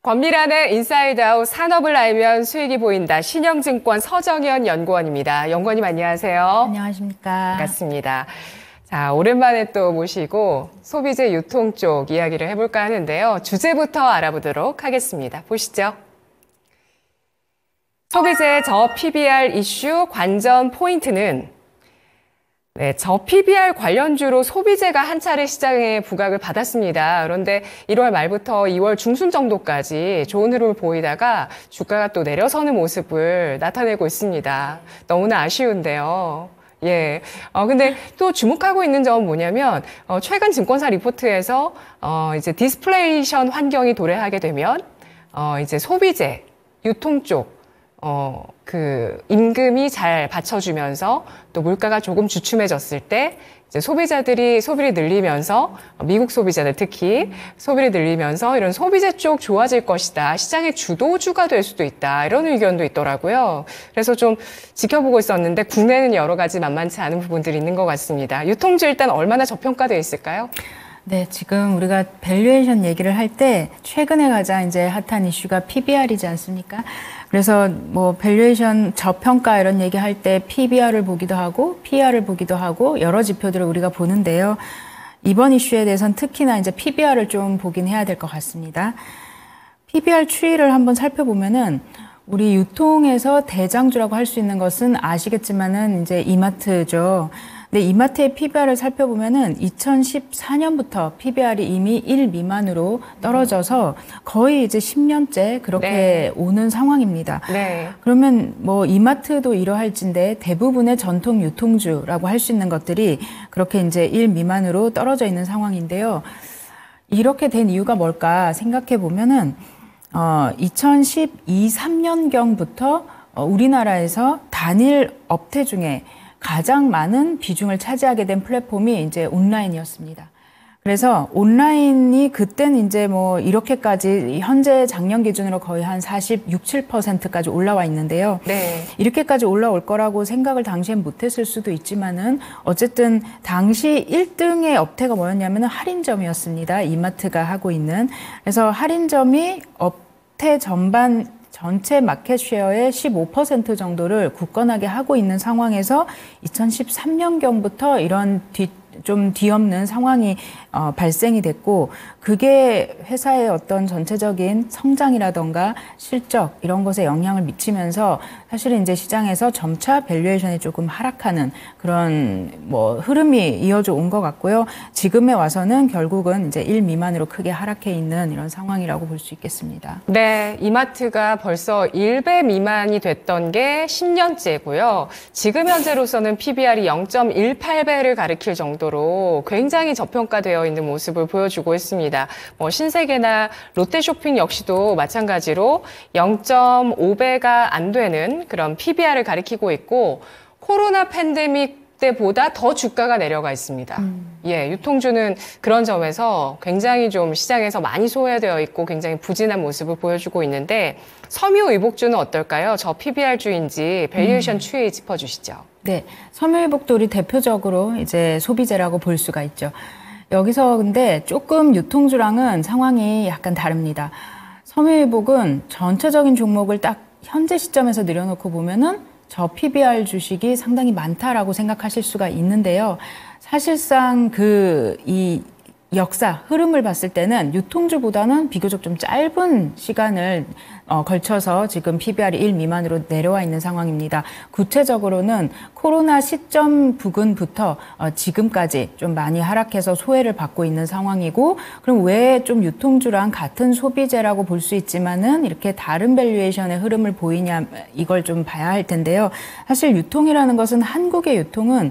권미란의 인사이드아웃 산업을 알면 수익이 보인다. 신영증권 서정현 연구원입니다. 연구원님 안녕하세요. 안녕하십니까. 반갑습니다. 자, 오랜만에 또 모시고 소비재 유통 쪽 이야기를 해볼까 하는데요. 주제부터 알아보도록 하겠습니다. 보시죠. 소비재 저 PBR 이슈 관전 포인트는 저 PBR 관련주로 소비재가 한 차례 시장에 부각을 받았습니다. 그런데 1월 말부터 2월 중순 정도까지 좋은 흐름을 보이다가 주가가 또 내려서는 모습을 나타내고 있습니다. 너무나 아쉬운데요. 예. 근데 또 주목하고 있는 점은 뭐냐면, 최근 증권사 리포트에서, 이제 디스플레이션 환경이 도래하게 되면, 이제 소비재, 유통 쪽, 임금이 잘 받쳐주면서 또 물가가 조금 주춤해졌을 때 이제 소비자들이 소비를 늘리면서 미국 소비자들 특히 소비를 늘리면서 이런 소비재 쪽 좋아질 것이다. 시장의 주도주가 될 수도 있다. 이런 의견도 있더라고요. 그래서 좀 지켜보고 있었는데 국내는 여러 가지 만만치 않은 부분들이 있는 것 같습니다. 유통주 일단 얼마나 저평가되어 있을까요? 네, 지금 우리가 밸류에이션 얘기를 할 때 최근에 가장 이제 핫한 이슈가 PBR이지 않습니까? 그래서 뭐 밸류에이션 저평가 이런 얘기할 때 PBR을 보기도 하고 PR을 보기도 하고 여러 지표들을 우리가 보는데요. 이번 이슈에 대해서는 특히나 이제 PBR을 좀 보긴 해야 될 것 같습니다. PBR 추이를 한번 살펴보면은 우리 유통에서 대장주라고 할 수 있는 것은 아시겠지만은 이제 이마트죠. 근데 이마트의 PBR을 살펴보면은 2014년부터 PBR이 이미 1 미만으로 떨어져서 거의 이제 10년째 그렇게 오는 상황입니다. 네. 그러면 뭐 이마트도 이러할진데 대부분의 전통 유통주라고 할 수 있는 것들이 그렇게 이제 1 미만으로 떨어져 있는 상황인데요. 이렇게 된 이유가 뭘까 생각해 보면은 2012, 13년경부터 우리나라에서 단일 업태 중에 가장 많은 비중을 차지하게 된 플랫폼이 이제 온라인이었습니다. 그래서 온라인이 그때는 이제 뭐 이렇게까지 현재 작년 기준으로 거의 한 46, 7%까지 올라와 있는데요. 네. 이렇게까지 올라올 거라고 생각을 당시엔 못했을 수도 있지만은 어쨌든 당시 1등의 업태가 뭐였냐면은 할인점이었습니다. 이마트가 하고 있는. 그래서 할인점이 업태 전체 마켓 쉐어의 15% 정도를 굳건하게 하고 있는 상황에서 2013년경부터 이런 좀 뒤엎는 상황이 발생이 됐고 그게 회사의 어떤 전체적인 성장이라던가 실적 이런 것에 영향을 미치면서 사실은 이제 시장에서 점차 밸류에이션이 조금 하락하는 그런 뭐 흐름이 이어져 온 것 같고요. 지금에 와서는 결국은 이제 1 미만으로 크게 하락해 있는 이런 상황이라고 볼 수 있겠습니다. 네, 이마트가 벌써 1배 미만이 됐던 게 10년째고요. 지금 현재로서는 PBR이 0.18배를 가리킬 정도로 굉장히 저평가되어 있는 모습을 보여주고 있습니다. 뭐 신세계나 롯데쇼핑 역시도 마찬가지로 0.5배가 안 되는 그런 PBR을 가리키고 있고 코로나 팬데믹 때보다 더 주가가 내려가 있습니다. 예, 유통주는 그런 점에서 굉장히 좀 시장에서 많이 소외되어 있고 굉장히 부진한 모습을 보여주고 있는데 섬유의복주는 어떨까요? 저 PBR주인지 밸류에이션 추이 짚어주시죠. 네, 섬유의복도 우리 대표적으로 이제 소비재라고 볼 수가 있죠. 여기서 근데 조금 유통주랑은 상황이 약간 다릅니다. 섬유의복은 전체적인 종목을 딱 현재 시점에서 내려놓고 보면은 저 PBR 주식이 상당히 많다라고 생각하실 수가 있는데요. 사실상 이 역사, 흐름을 봤을 때는 유통주보다는 비교적 좀 짧은 시간을 걸쳐서 지금 PBR이 1 미만으로 내려와 있는 상황입니다. 구체적으로는 코로나 시점 부근부터 지금까지 좀 많이 하락해서 소외를 받고 있는 상황이고, 그럼 왜 좀 유통주랑 같은 소비재라고 볼 수 있지만은 이렇게 다른 밸류에이션의 흐름을 보이냐, 이걸 좀 봐야 할 텐데요. 사실 유통이라는 것은, 한국의 유통은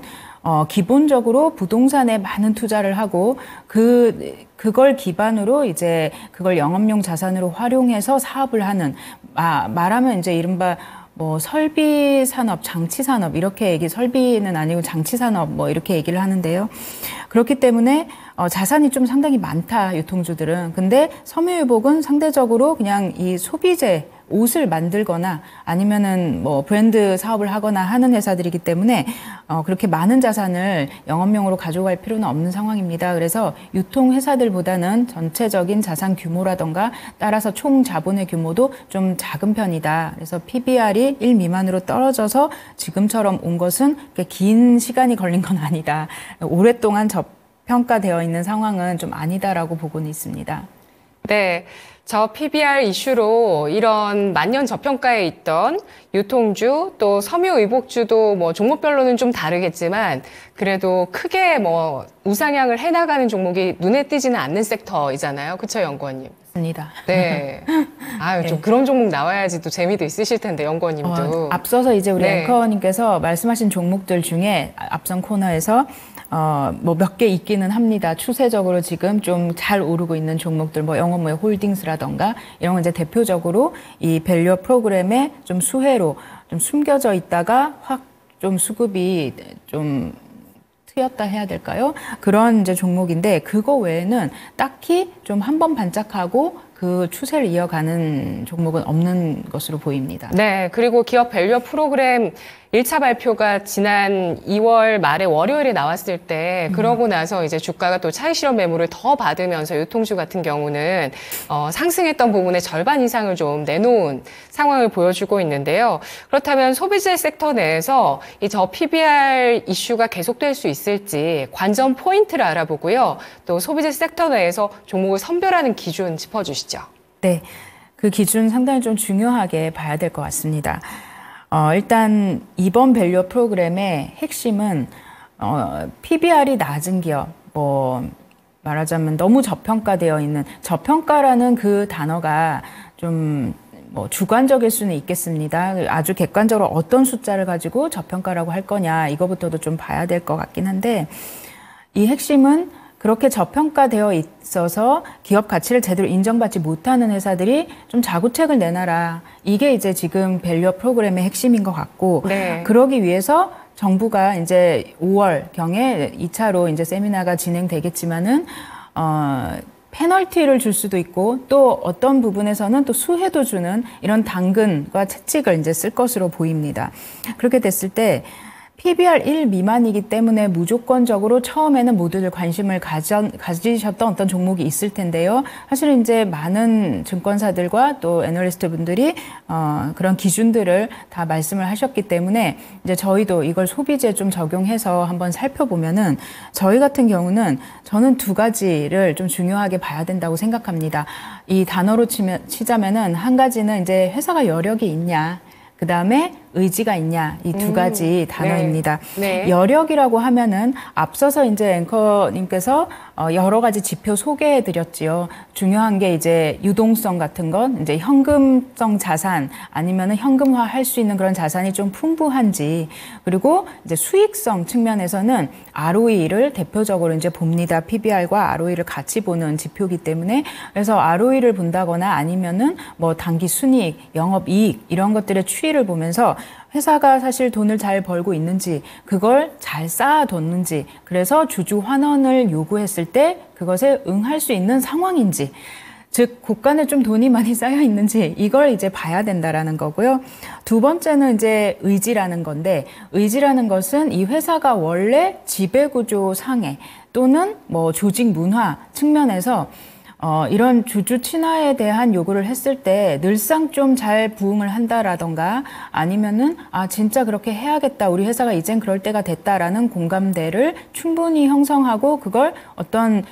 기본적으로 부동산에 많은 투자를 하고 그걸 기반으로 이제 그걸 영업용 자산으로 활용해서 사업을 하는, 말하면 이제 이른바 뭐 설비 산업, 장치 산업 이렇게 설비는 아니고 장치 산업 뭐 이렇게 얘기를 하는데요. 그렇기 때문에 자산이 좀 상당히 많다, 유통주들은. 근데 섬유유복은 상대적으로 그냥 이 소비재 옷을 만들거나 아니면은 뭐 브랜드 사업을 하거나 하는 회사들이기 때문에 그렇게 많은 자산을 영업용으로 가져갈 필요는 없는 상황입니다. 그래서 유통 회사들보다는 전체적인 자산 규모라던가 따라서 총 자본의 규모도 좀 작은 편이다. 그래서 PBR이 1 미만으로 떨어져서 지금처럼 온 것은 그렇게 긴 시간이 걸린 건 아니다. 오랫동안 저평가되어 있는 상황은 좀 아니다라고 보고는 있습니다. 네. 저 PBR 이슈로 이런 만년 저평가에 있던 유통주 또 섬유의복주도 뭐 종목별로는 좀 다르겠지만 그래도 크게 뭐 우상향을 해나가는 종목이 눈에 띄지는 않는 섹터이잖아요. 그렇죠, 연구원님? 맞습니다. 네. 아유, 좀 네. 그런 종목 나와야지 또 재미도 있으실 텐데, 연구원님도. 앞서서 이제 우리 네. 앵커님께서 말씀하신 종목들 중에 앞선 코너에서 뭐 몇 개 있기는 합니다. 추세적으로 지금 좀 잘 오르고 있는 종목들, 뭐 영어모의 홀딩스라던가 이런 건 이제 대표적으로 이 밸류어 프로그램의 좀 수혜로 좀 숨겨져 있다가 확 좀 수급이 좀 트였다 해야 될까요? 그런 이제 종목인데 그거 외에는 딱히 좀 한번 반짝하고 그 추세를 이어가는 종목은 없는 것으로 보입니다. 네. 그리고 기업 밸류어 프로그램 1차 발표가 지난 2월 말에 월요일에 나왔을 때 그러고 나서 이제 주가가 또 차익 실현 매물을 더 받으면서 유통주 같은 경우는 상승했던 부분의 절반 이상을 좀 내놓은 상황을 보여주고 있는데요. 그렇다면 소비재 섹터 내에서 이 저 PBR 이슈가 계속될 수 있을지 관전 포인트를 알아보고요. 또 소비재 섹터 내에서 종목을 선별하는 기준 짚어주시죠. 네. 그 기준 상당히 좀 중요하게 봐야 될 것 같습니다. 일단 이번 밸류어 프로그램의 핵심은 PBR이 낮은 기업, 뭐 말하자면 너무 저평가되어 있는 저평가라는 그 단어가 좀 뭐 주관적일 수는 있겠습니다. 아주 객관적으로 어떤 숫자를 가지고 저평가라고 할 거냐 이거부터도 좀 봐야 될 것 같긴 한데 이 핵심은 그렇게 저평가되어 있어서 기업 가치를 제대로 인정받지 못하는 회사들이 좀 자구책을 내놔라. 이게 이제 지금 밸류어 프로그램의 핵심인 것 같고, 네. 그러기 위해서 정부가 이제 5월경에 2차로 이제 세미나가 진행되겠지만은, 페널티를 줄 수도 있고 또 어떤 부분에서는 또 수혜도 주는 이런 당근과 채찍을 이제 쓸 것으로 보입니다. 그렇게 됐을 때 PBR 1 미만이기 때문에 무조건적으로 처음에는 모두들 관심을 가지셨던 어떤 종목이 있을 텐데요. 사실은 이제 많은 증권사들과 또 애널리스트 분들이 그런 기준들을 다 말씀을 하셨기 때문에 이제 저희도 이걸 소비재에 좀 적용해서 한번 살펴보면은 저희 같은 경우는 저는 두 가지를 좀 중요하게 봐야 된다고 생각합니다. 이 단어로 치자면은 한 가지는 이제 회사가 여력이 있냐. 그 다음에 의지가 있냐, 이 두 가지 단어입니다. 네. 네. 여력이라고 하면은 앞서서 이제 앵커님께서 여러 가지 지표 소개해 드렸지요. 중요한 게 이제 유동성 같은 건 이제 현금성 자산 아니면은 현금화 할 수 있는 그런 자산이 좀 풍부한지, 그리고 이제 수익성 측면에서는 ROE를 대표적으로 이제 봅니다. PBR과 ROE를 같이 보는 지표이기 때문에, 그래서 ROE를 본다거나 아니면은 뭐 단기 순이익, 영업이익 이런 것들의 추이를 보면서 회사가 사실 돈을 잘 벌고 있는지, 그걸 잘 쌓아뒀는지, 그래서 주주 환원을 요구했을 때 그것에 응할 수 있는 상황인지, 즉 곳간에 좀 돈이 많이 쌓여 있는지 이걸 이제 봐야 된다라는 거고요. 두 번째는 이제 의지라는 건데, 의지라는 것은 이 회사가 원래 지배구조 상해 또는 뭐 조직 문화 측면에서 이런 주주 친화에 대한 요구를 했을 때 늘상 좀 잘 부응을 한다라던가 아니면은 진짜 그렇게 해야겠다, 우리 회사가 이젠 그럴 때가 됐다라는 공감대를 충분히 형성하고 그걸 어떤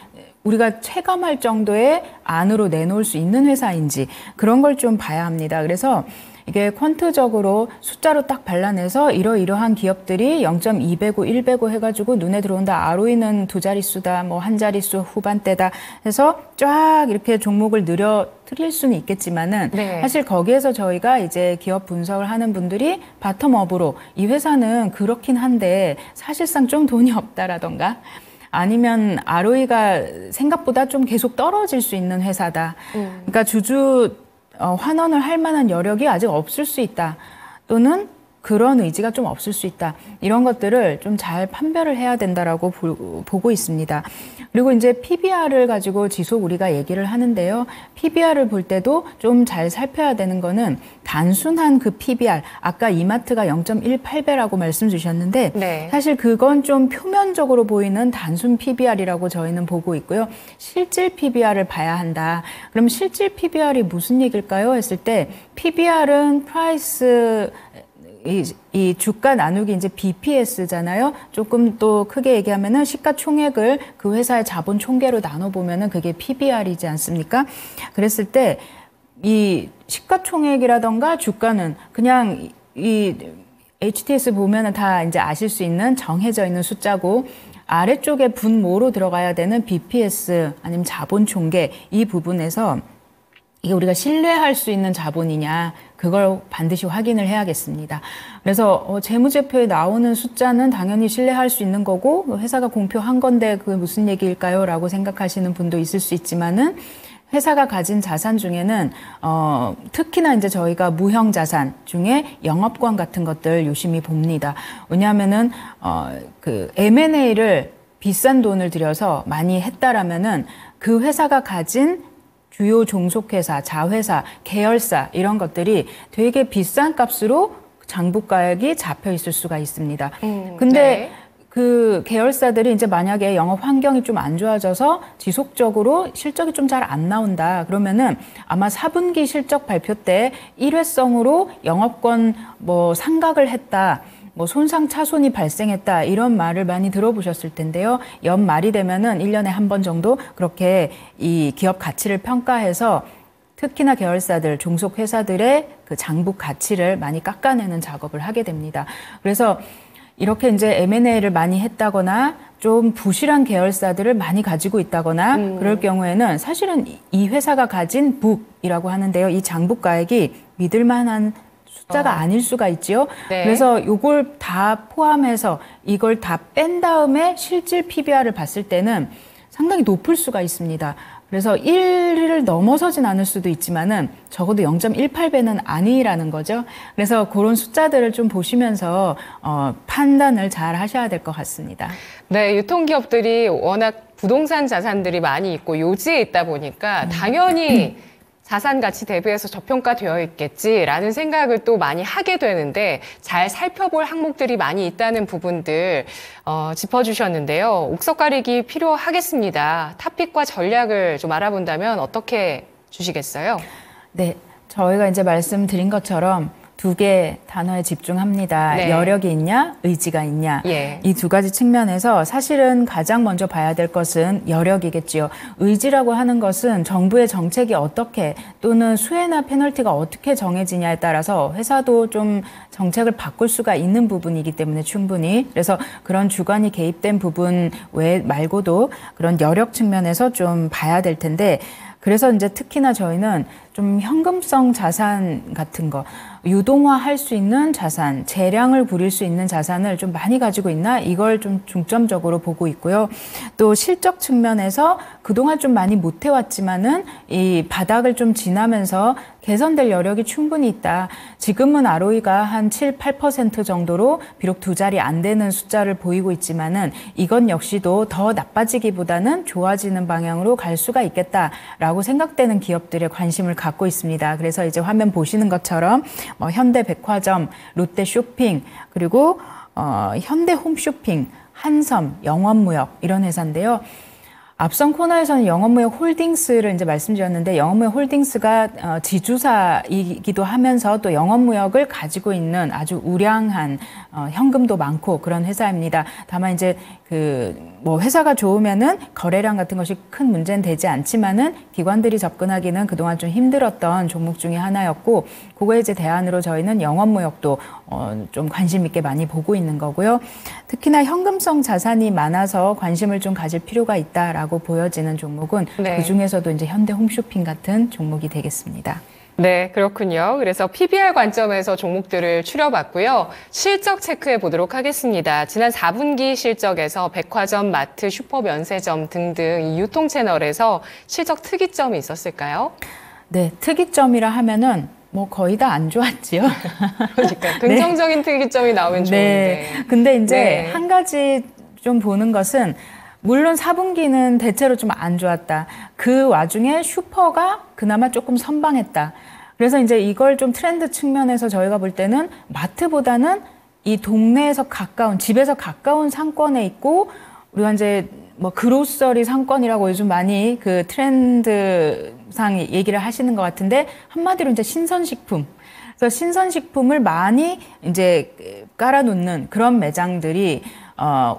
우리가 체감할 정도의 안으로 내놓을 수 있는 회사인지 그런 걸 좀 봐야 합니다. 그래서 이게 퀀트적으로 숫자로 딱 발라내서 이러이러한 기업들이 0.2배고 1배고 해가지고 눈에 들어온다. ROE는 두 자릿수다. 뭐 한 자릿수 후반대다. 해서 쫙 이렇게 종목을 늘어뜨릴 수는 있겠지만은 네. 사실 거기에서 저희가 이제 기업 분석을 하는 분들이 바텀업으로 이 회사는 그렇긴 한데 사실상 좀 돈이 없다라던가 아니면 ROE가 생각보다 좀 계속 떨어질 수 있는 회사다. 그러니까 주주 환원을 할 만한 여력이 아직 없을 수 있다. 또는 그런 의지가 좀 없을 수 있다. 이런 것들을 좀 잘 판별을 해야 된다라고 보고 있습니다. 그리고 이제 PBR을 가지고 지속 우리가 얘기를 하는데요. PBR을 볼 때도 좀 잘 살펴야 되는 거는 단순한 그 PBR, 아까 이마트가 0.18배라고 말씀 주셨는데 네. 사실 그건 좀 표면적으로 보이는 단순 PBR이라고 저희는 보고 있고요. 실질 PBR을 봐야 한다. 그럼 실질 PBR이 무슨 얘기일까요? 했을 때 PBR은 프라이스 이 주가 나누기 이제 BPS잖아요. 조금 또 크게 얘기하면은 시가총액을 그 회사의 자본 총계로 나눠보면은 그게 PBR이지 않습니까? 그랬을 때 이 시가총액이라던가 주가는 그냥 이 HTS 보면은 다 이제 아실 수 있는 정해져 있는 숫자고 아래쪽에 분모로 들어가야 되는 BPS 아니면 자본 총계 이 부분에서 이게 우리가 신뢰할 수 있는 자본이냐 그걸 반드시 확인을 해야겠습니다. 그래서 재무제표에 나오는 숫자는 당연히 신뢰할 수 있는 거고 회사가 공표한 건데 그게 무슨 얘기일까요? 라고 생각하시는 분도 있을 수 있지만은 회사가 가진 자산 중에는 특히나 이제 저희가 무형 자산 중에 영업권 같은 것들 유심히 봅니다. 왜냐하면은 그 M&A를 비싼 돈을 들여서 많이 했다라면은 그 회사가 가진 주요 종속회사, 자회사, 계열사 이런 것들이 되게 비싼 값으로 장부가액이 잡혀 있을 수가 있습니다. 근데 네. 그 계열사들이 이제 만약에 영업 환경이 좀 안 좋아져서 지속적으로 실적이 좀 잘 안 나온다. 그러면은 아마 4분기 실적 발표 때 일회성으로 영업권 뭐 상각을 했다. 뭐 손상 차손이 발생했다 이런 말을 많이 들어보셨을 텐데요. 연말이 되면은 1년에 한 번 정도 그렇게 이 기업 가치를 평가해서 특히나 계열사들, 종속 회사들의 그 장부 가치를 많이 깎아내는 작업을 하게 됩니다. 그래서 이렇게 이제 M&A를 많이 했다거나 좀 부실한 계열사들을 많이 가지고 있다거나 그럴 경우에는 사실은 이 회사가 가진 북이라고 하는데요. 이 장부가액이 믿을 만한 숫자가 아닐 수가 있지요. 네. 그래서 이걸 다 포함해서 이걸 다 뺀 다음에 실질 PBR을 봤을 때는 상당히 높을 수가 있습니다. 그래서 1을 넘어서진 않을 수도 있지만은 적어도 0.18배는 아니라는 거죠. 그래서 그런 숫자들을 좀 보시면서 판단을 잘 하셔야 될 것 같습니다. 네, 유통기업들이 워낙 부동산 자산들이 많이 있고 요지에 있다 보니까 당연히 자산 가치 대비해서 저평가되어 있겠지라는 생각을 또 많이 하게 되는데 잘 살펴볼 항목들이 많이 있다는 부분들 짚어주셨는데요. 옥석 가리기 필요하겠습니다. 탑픽과 전략을 좀 알아본다면 어떻게 주시겠어요? 네, 저희가 이제 말씀드린 것처럼 두 개 단어에 집중합니다. 네. 여력이 있냐, 의지가 있냐. 예. 이 두 가지 측면에서 사실은 가장 먼저 봐야 될 것은 여력이겠지요. 의지라고 하는 것은 정부의 정책이 어떻게 또는 수혜나 페널티가 어떻게 정해지냐에 따라서 회사도 좀 정책을 바꿀 수가 있는 부분이기 때문에 충분히 그래서 그런 주관이 개입된 부분 외 말고도 그런 여력 측면에서 좀 봐야 될 텐데 그래서 이제 특히나 저희는 좀 현금성 자산 같은 거, 유동화할 수 있는 자산, 재량을 부릴 수 있는 자산을 좀 많이 가지고 있나? 이걸 좀 중점적으로 보고 있고요. 또 실적 측면에서 그동안 좀 많이 못 해왔지만은 이 바닥을 좀 지나면서 개선될 여력이 충분히 있다. 지금은 ROE가 한 7, 8% 정도로 비록 두 자리 안 되는 숫자를 보이고 있지만은 이건 역시도 더 나빠지기보다는 좋아지는 방향으로 갈 수가 있겠다라고 생각되는 기업들에 관심을 갖고 있습니다. 그래서 이제 화면 보시는 것처럼 뭐 현대백화점, 롯데쇼핑, 그리고 현대홈쇼핑, 한섬, 영원무역 이런 회사인데요. 앞선 코너에서는 영업무역 홀딩스를 이제 말씀드렸는데 영업무역 홀딩스가 지주사이기도 하면서 또 영업무역을 가지고 있는 아주 우량한 현금도 많고 그런 회사입니다. 다만 이제 뭐 회사가 좋으면은 거래량 같은 것이 큰 문제는 되지 않지만은 기관들이 접근하기는 그동안 좀 힘들었던 종목 중에 하나였고 그거에 이제 대안으로 저희는 영업무역도 좀 관심 있게 많이 보고 있는 거고요. 특히나 현금성 자산이 많아서 관심을 좀 가질 필요가 있다라고 보여지는 종목은 네. 그중에서도 이제 현대홈쇼핑 같은 종목이 되겠습니다. 네, 그렇군요. 그래서 PBR 관점에서 종목들을 추려봤고요. 실적 체크해 보도록 하겠습니다. 지난 4분기 실적에서 백화점, 마트, 슈퍼 면세점 등등 이 유통 채널에서 실적 특이점이 있었을까요? 네, 특이점이라 하면은 뭐 거의 다 안 좋았지요. 그러니까 긍정적인 특이점이 나오면 좋은데. 근데 이제 네. 한 가지 좀 보는 것은 물론 4분기는 대체로 좀 안 좋았다. 그 와중에 슈퍼가 그나마 조금 선방했다. 그래서 이제 이걸 좀 트렌드 측면에서 저희가 볼 때는 마트보다는 이 동네에서 가까운, 집에서 가까운 상권에 있고, 우리가 이제 뭐 그로서리 상권이라고 요즘 많이 그 트렌드상 얘기를 하시는 것 같은데, 한마디로 이제 신선식품. 그래서 신선식품을 많이 이제 깔아놓는 그런 매장들이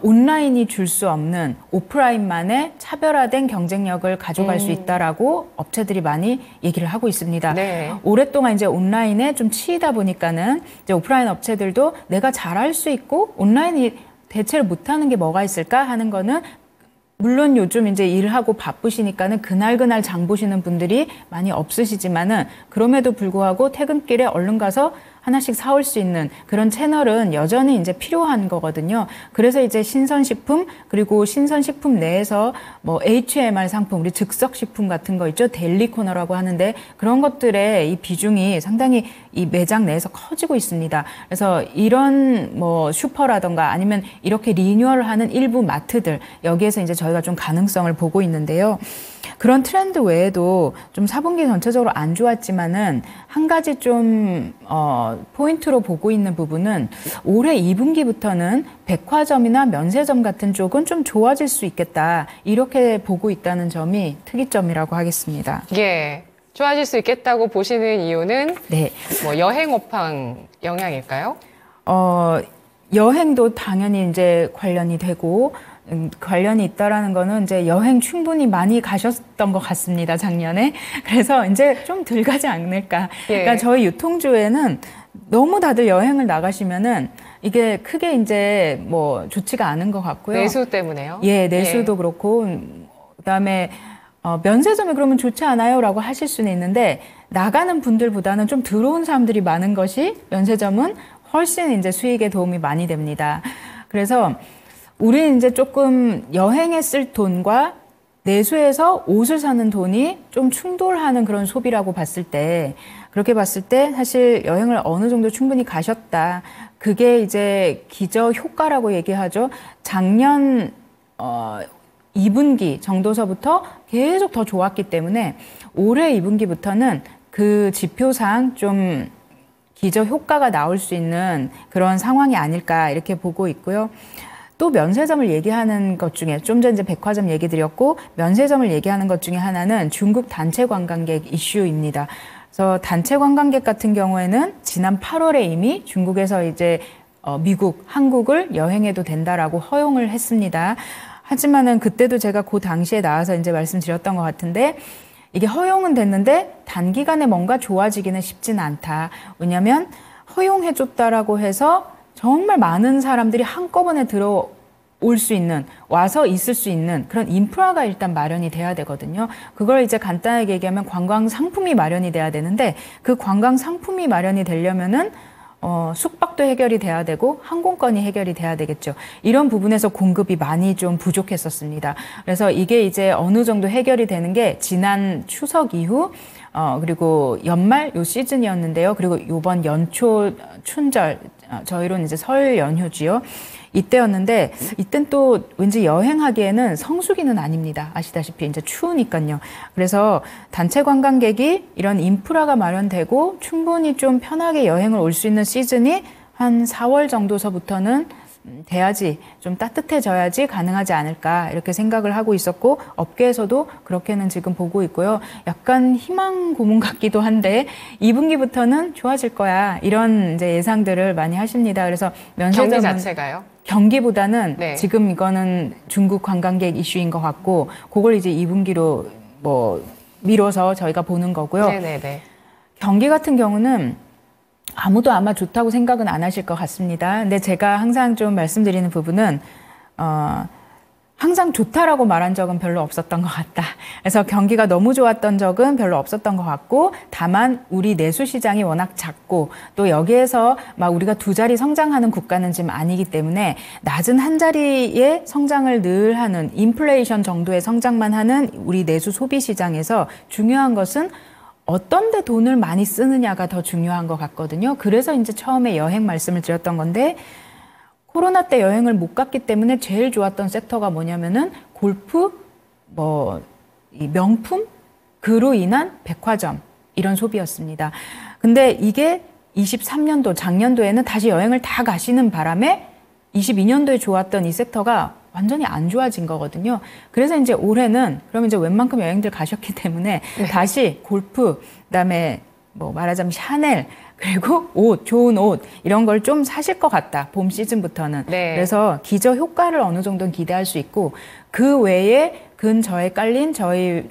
온라인이 줄 수 없는 오프라인만의 차별화된 경쟁력을 가져갈 수 있다라고 업체들이 많이 얘기를 하고 있습니다. 네. 오랫동안 이제 온라인에 좀 치이다 보니까는 이제 오프라인 업체들도 내가 잘할 수 있고 온라인이 대체를 못하는 게 뭐가 있을까 하는 거는 물론 요즘 이제 일하고 바쁘시니까는 그날 장 보시는 분들이 많이 없으시지만은 그럼에도 불구하고 퇴근길에 얼른 가서 하나씩 사올 수 있는 그런 채널은 여전히 이제 필요한 거거든요. 그래서 이제 신선식품 그리고 신선식품 내에서 뭐 HMR 상품, 우리 즉석식품 같은 거 있죠. 델리 코너라고 하는데 그런 것들의 이 비중이 상당히 이 매장 내에서 커지고 있습니다. 그래서 이런 뭐 슈퍼라던가 아니면 이렇게 리뉴얼을 하는 일부 마트들 여기에서 이제 저희가 좀 가능성을 보고 있는데요. 그런 트렌드 외에도 좀 4분기 전체적으로 안 좋았지만은 한 가지 좀 포인트로 보고 있는 부분은 올해 2분기부터는 백화점이나 면세점 같은 쪽은 좀 좋아질 수 있겠다. 이렇게 보고 있다는 점이 특이점이라고 하겠습니다. 예. 좋아질 수 있겠다고 보시는 이유는 네. 뭐 여행 업황 영향일까요? 여행도 당연히 이제 관련이 되고 관련이 있다라는 거는 이제 여행 충분히 많이 가셨던 것 같습니다, 작년에. 그래서 이제 좀 덜 가지 않을까. 그러니까 저희 유통주에는 너무 다들 여행을 나가시면은 이게 크게 이제 뭐 좋지가 않은 것 같고요. 내수 때문에요? 예, 내수도 그렇고 그다음에 면세점이 그러면 좋지 않아요? 라고 하실 수는 있는데 나가는 분들보다는 좀 들어온 사람들이 많은 것이 면세점은 훨씬 이제 수익에 도움이 많이 됩니다. 그래서 우리는 이제 조금 여행에 쓸 돈과 내수에서 옷을 사는 돈이 좀 충돌하는 그런 소비라고 봤을 때, 그렇게 봤을 때 사실 여행을 어느 정도 충분히 가셨다. 그게 이제 기저 효과라고 얘기하죠. 작년 2분기 정도서부터 계속 더 좋았기 때문에 올해 2분기부터는 그 지표상 좀 기저 효과가 나올 수 있는 그런 상황이 아닐까 이렇게 보고 있고요. 또 면세점을 얘기하는 것 중에 좀 전에 이제 백화점 얘기 드렸고 면세점을 얘기하는 것 중에 하나는 중국 단체 관광객 이슈입니다. 그래서 단체 관광객 같은 경우에는 지난 8월에 이미 중국에서 이제 미국, 한국을 여행해도 된다라고 허용을 했습니다. 하지만은 그때도 제가 그 당시에 나와서 이제 말씀드렸던 것 같은데 이게 허용은 됐는데 단기간에 뭔가 좋아지기는 쉽지는 않다. 왜냐하면 허용해줬다라고 해서 정말 많은 사람들이 한꺼번에 들어올 수 있는, 와서 있을 수 있는 그런 인프라가 일단 마련이 돼야 되거든요. 그걸 이제 간단하게 얘기하면 관광 상품이 마련이 돼야 되는데 그 관광 상품이 마련이 되려면은 숙박도 해결이 돼야 되고 항공권이 해결이 돼야 되겠죠. 이런 부분에서 공급이 많이 좀 부족했었습니다. 그래서 이게 이제 어느 정도 해결이 되는 게 지난 추석 이후 그리고 연말 요 시즌이었는데요. 그리고 요번 연초 춘절 저희로는 이제 설 연휴지요. 이때였는데 이땐 또 왠지 여행하기에는 성수기는 아닙니다. 아시다시피 이제 추우니까요. 그래서 단체 관광객이 이런 인프라가 마련되고 충분히 좀 편하게 여행을 올 수 있는 시즌이 한 4월 정도서부터는 돼야지, 좀 따뜻해져야지 가능하지 않을까 이렇게 생각을 하고 있었고 업계에서도 그렇게는 지금 보고 있고요. 약간 희망 고문 같기도 한데 2분기부터는 좋아질 거야 이런 이제 예상들을 많이 하십니다. 그래서 면세점은 경기 자체가요? 경기보다는 네. 지금 이거는 중국 관광객 이슈인 것 같고 그걸 이제 2분기로 뭐 미뤄서 저희가 보는 거고요. 네네네. 경기 같은 경우는 아무도 아마 좋다고 생각은 안 하실 것 같습니다. 근데 제가 항상 좀 말씀드리는 부분은 항상 좋다라고 말한 적은 별로 없었던 것 같다. 그래서 경기가 너무 좋았던 적은 별로 없었던 것 같고 다만 우리 내수 시장이 워낙 작고 또 여기에서 막 우리가 두 자리 성장하는 국가는 지금 아니기 때문에 낮은 한 자리의 성장을 늘 하는 인플레이션 정도의 성장만 하는 우리 내수 소비 시장에서 중요한 것은 어떤 데 돈을 많이 쓰느냐가 더 중요한 것 같거든요. 그래서 이제 처음에 여행 말씀을 드렸던 건데 코로나 때 여행을 못 갔기 때문에 제일 좋았던 섹터가 뭐냐면은 골프, 이 명품, 그로 인한 백화점 이런 소비였습니다. 근데 이게 23년도 작년도에는 다시 여행을 다 가시는 바람에 22년도에 좋았던 이 섹터가 완전히 안 좋아진 거거든요. 그래서 이제 올해는 그럼 이제 웬만큼 여행들 가셨기 때문에 다시 골프, 그다음에 뭐 말하자면 샤넬, 그리고 옷, 좋은 옷 이런 걸 좀 사실 것 같다. 봄 시즌부터는. 네. 그래서 기저 효과를 어느 정도는 기대할 수 있고 그 외에 근저에 깔린 저희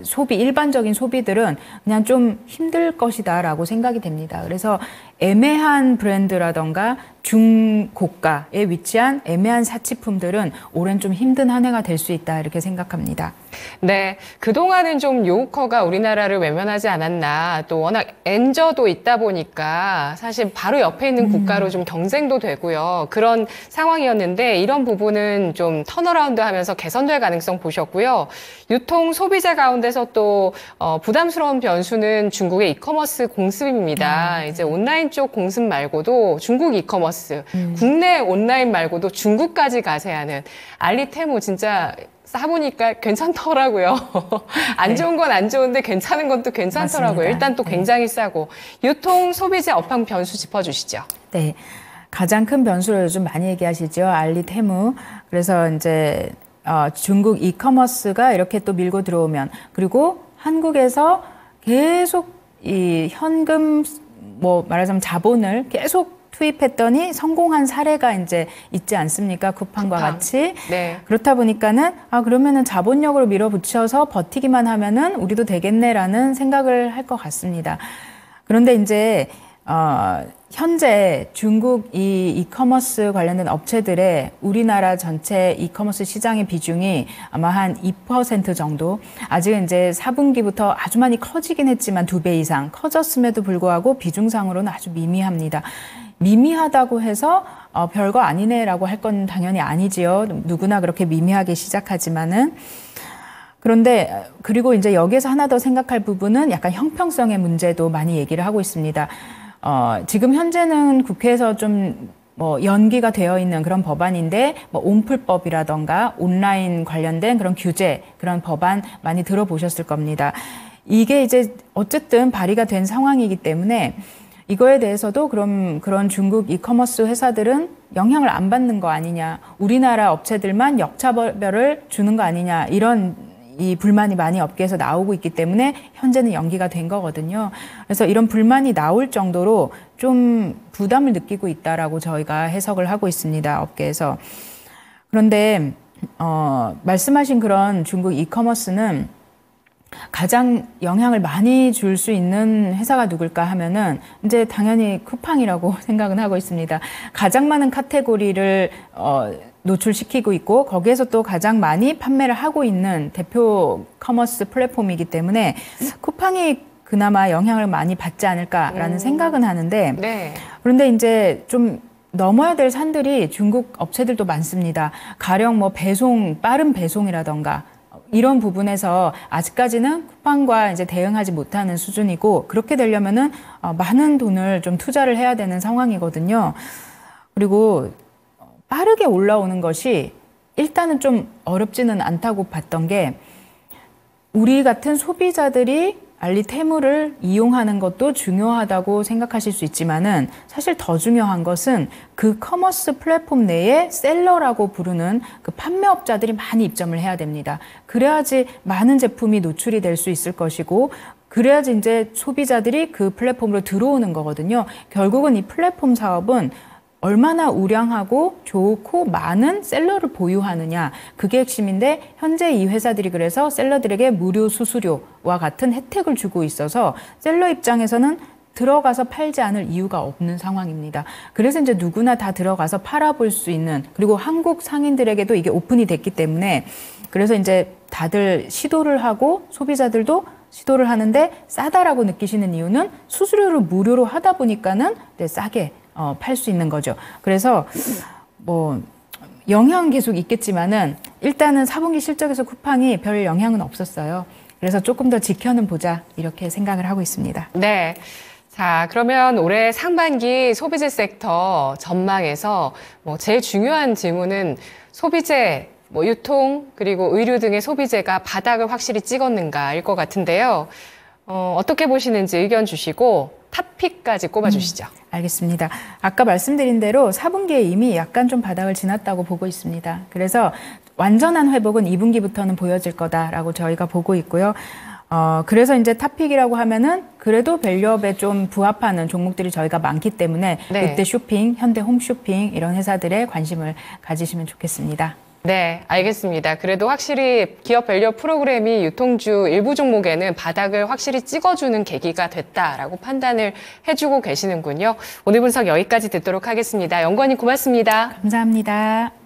소비, 일반적인 소비들은 그냥 좀 힘들 것이다라고 생각이 됩니다. 그래서 애매한 브랜드라던가 중고가에 위치한 애매한 사치품들은 올해는 좀 힘든 한 해가 될 수 있다 이렇게 생각합니다. 네, 그동안은 좀 요커가 우리나라를 외면하지 않았나, 또 워낙 엔저도 있다 보니까 사실 바로 옆에 있는 국가로 좀 경쟁도 되고요. 그런 상황이었는데 이런 부분은 좀 턴어라운드 하면서 개선될 가능성 보셨고요. 유통 소비자 가운데서 또 부담스러운 변수는 중국의 이커머스 공습입니다. 네. 이제 온라인 쪽 공습 말고도 중국 이커머스, 국내 온라인 말고도 중국까지 가세하는 알리테무 진짜 사보니까 괜찮더라고요. 안 좋은 건 안 좋은데 괜찮은 건 또 괜찮더라고요. 맞습니다. 일단 또 굉장히 싸고. 유통 소비자 업황 변수 짚어주시죠. 네. 가장 큰 변수를 요즘 많이 얘기하시죠. 알리테무. 그래서 이제 중국 이커머스가 이렇게 또 밀고 들어오면, 그리고 한국에서 계속 이 현금 말하자면 자본을 계속 투입했더니 성공한 사례가 이제 있지 않습니까? 쿠팡과 같이. 네. 그렇다 보니까는 그러면은 자본력으로 밀어붙여서 버티기만 하면은 우리도 되겠네라는 생각을 할 것 같습니다. 그런데 이제 현재 중국 이 이커머스 관련된 업체들의 우리나라 전체 이커머스 시장의 비중이 아마 한 2% 정도. 아직 이제 4분기부터 아주 많이 커지긴 했지만 2배 이상 커졌음에도 불구하고 비중상으로는 아주 미미합니다. 미미하다고 해서 별거 아니네라고 할 건 당연히 아니지요. 누구나 그렇게 미미하게 시작하지만은. 그런데 그리고 이제 여기에서 하나 더 생각할 부분은 약간 형평성의 문제도 많이 얘기를 하고 있습니다. 지금 현재는 국회에서 좀 연기가 되어 있는 그런 법안인데 온풀법이라던가 온라인 관련된 그런 규제, 그런 법안 많이 들어보셨을 겁니다. 이게 이제 어쨌든 발의가 된 상황이기 때문에 이거에 대해서도 그런 중국 이커머스 회사들은 영향을 안 받는 거 아니냐, 우리나라 업체들만 역차별을 주는 거 아니냐, 이런 이 불만이 많이 업계에서 나오고 있기 때문에 현재는 연기가 된 거거든요. 그래서 이런 불만이 나올 정도로 좀 부담을 느끼고 있다라고 저희가 해석을 하고 있습니다, 업계에서. 그런데 말씀하신 그런 중국 이커머스는 가장 영향을 많이 줄 수 있는 회사가 누굴까 하면은 이제 당연히 쿠팡이라고 생각은 하고 있습니다. 가장 많은 카테고리를 노출시키고 있고 거기에서 또 가장 많이 판매를 하고 있는 대표 커머스 플랫폼이기 때문에 쿠팡이 그나마 영향을 많이 받지 않을까라는 생각은 하는데 네. 그런데 이제 좀 넘어야 될 산들이 중국 업체들도 많습니다. 가령 배송, 빠른 배송이라던가 이런 부분에서 아직까지는 쿠팡과 이제 대응하지 못하는 수준이고 그렇게 되려면은 많은 돈을 좀 투자를 해야 되는 상황이거든요. 그리고 빠르게 올라오는 것이 일단은 좀 어렵지는 않다고 봤던 게 우리 같은 소비자들이 알리테무를 이용하는 것도 중요하다고 생각하실 수 있지만은 사실 더 중요한 것은 그 커머스 플랫폼 내에 셀러라고 부르는 그 판매업자들이 많이 입점을 해야 됩니다. 그래야지 많은 제품이 노출이 될 수 있을 것이고 그래야지 이제 소비자들이 그 플랫폼으로 들어오는 거거든요. 결국은 이 플랫폼 사업은 얼마나 우량하고 좋고 많은 셀러를 보유하느냐 그게 핵심인데 현재 이 회사들이 그래서 셀러들에게 무료 수수료와 같은 혜택을 주고 있어서 셀러 입장에서는 들어가서 팔지 않을 이유가 없는 상황입니다. 그래서 이제 누구나 다 들어가서 팔아볼 수 있는 그리고 한국 상인들에게도 이게 오픈이 됐기 때문에 그래서 이제 다들 시도를 하고 소비자들도 시도를 하는데 싸다라고 느끼시는 이유는 수수료를 무료로 하다 보니까는 싸게 팔 수 있는 거죠. 그래서 영향은 계속 있겠지만은 일단은 4분기 실적에서 쿠팡이 별 영향은 없었어요. 그래서 조금 더 지켜는 보자 이렇게 생각을 하고 있습니다. 네. 자, 그러면 올해 상반기 소비재 섹터 전망에서 제일 중요한 질문은 소비재, 유통, 그리고 의류 등의 소비재가 바닥을 확실히 찍었는가일 것 같은데요. 어떻게 보시는지 의견 주시고 탑픽까지 꼽아주시죠. 알겠습니다. 아까 말씀드린 대로 4분기에 이미 약간 좀 바닥을 지났다고 보고 있습니다. 그래서 완전한 회복은 2분기부터는 보여질 거다라고 저희가 보고 있고요. 그래서 이제 탑픽이라고 하면은 그래도 밸류업에 좀 부합하는 종목들이 저희가 많기 때문에 네. 롯데쇼핑, 현대홈쇼핑 이런 회사들에 관심을 가지시면 좋겠습니다. 네, 알겠습니다. 그래도 확실히 기업 밸류업 프로그램이 유통주 일부 종목에는 바닥을 확실히 찍어주는 계기가 됐다라고 판단을 해주고 계시는군요. 오늘 분석 여기까지 듣도록 하겠습니다. 연구원님 고맙습니다. 감사합니다.